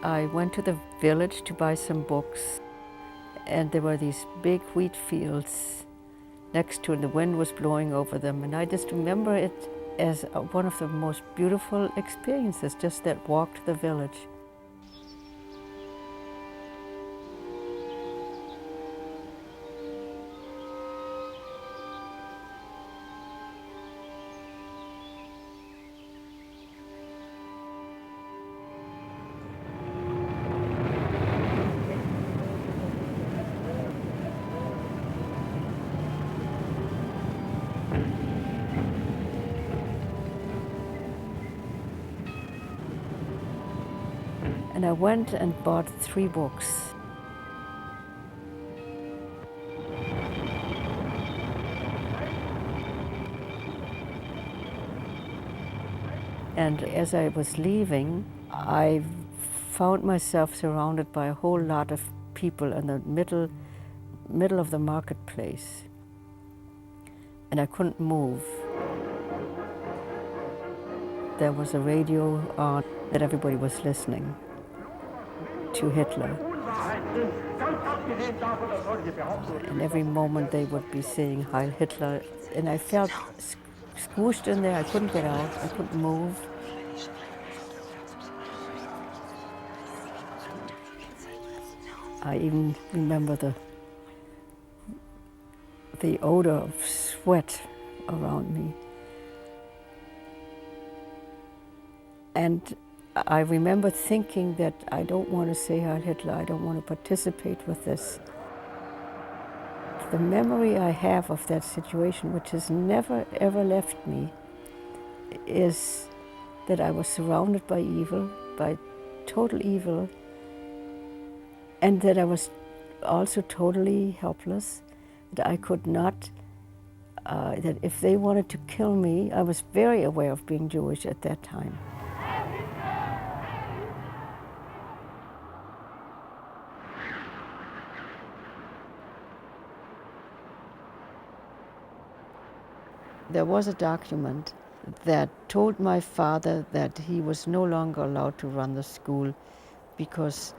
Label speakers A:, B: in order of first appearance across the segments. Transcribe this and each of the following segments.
A: I went to the village to buy some books, and there were these big wheat fields next to it. The wind was blowing over them, and I just remember it as one of the most beautiful experiences, just that walk to the village. And I went and bought 3 books. And as I was leaving, I found myself surrounded by a whole lot of people in the middle of the marketplace. And I couldn't move. There was a radio on that everybody was listening to Hitler. And every moment they would be saying Heil Hitler. And I felt squished in there. I couldn't get out. I couldn't move. I even remember the odor of sweat around me. And I remember thinking that I don't want to say Heil Hitler, I don't want to participate with this. The memory I have of that situation, which has never ever left me, is that I was surrounded by evil, by total evil, and that I was also totally helpless, that I could not, that if they wanted to kill me, I was very aware of being Jewish at that time. There was a document that told my father that he was no longer allowed to run the school because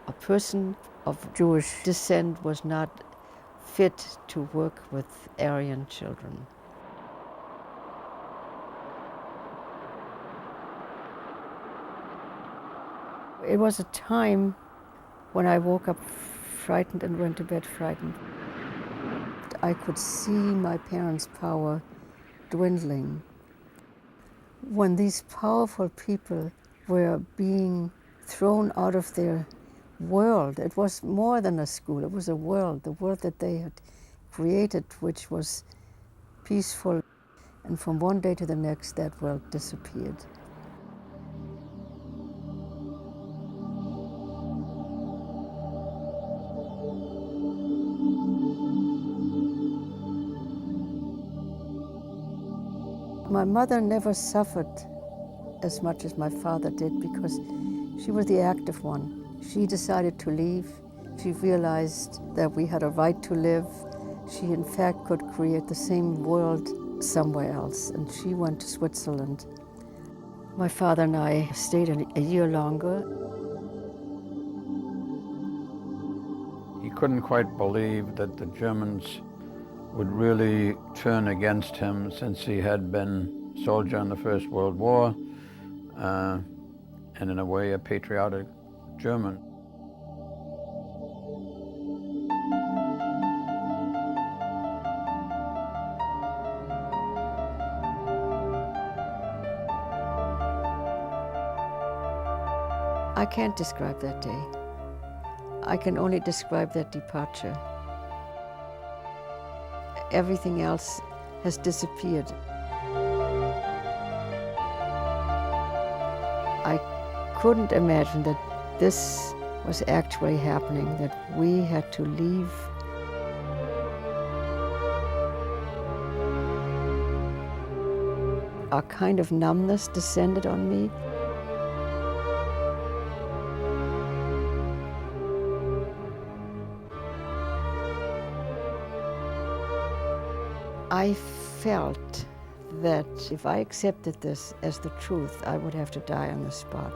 A: a person of Jewish descent was not fit to work with Aryan children. It was a time when I woke up frightened and went to bed frightened. I could see my parents' power dwindling. When these powerful people were being thrown out of their world, it was more than a school, it was a world, the world that they had created, which was peaceful. And from one day to the next, that world disappeared. My mother never suffered as much as my father did because she was the active one. She decided to leave. She realized that we had a right to live. She in fact could create the same world somewhere else, and she went to Switzerland. My father and I stayed a year longer.
B: He couldn't quite believe that the Germans would really turn against him, since he had been a soldier in the First World War, and in a way a patriotic German.
A: I can't describe that day. I can only describe that departure. Everything else has disappeared. I couldn't imagine that this was actually happening, that we had to leave. A kind of numbness descended on me. I felt that if I accepted this as the truth, I would have to die on the spot.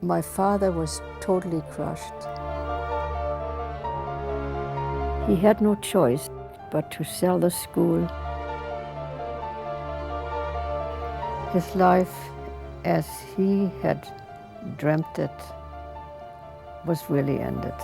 A: My father was totally crushed. He had no choice but to sell the school. His life, as he had dreamt it, was really ended.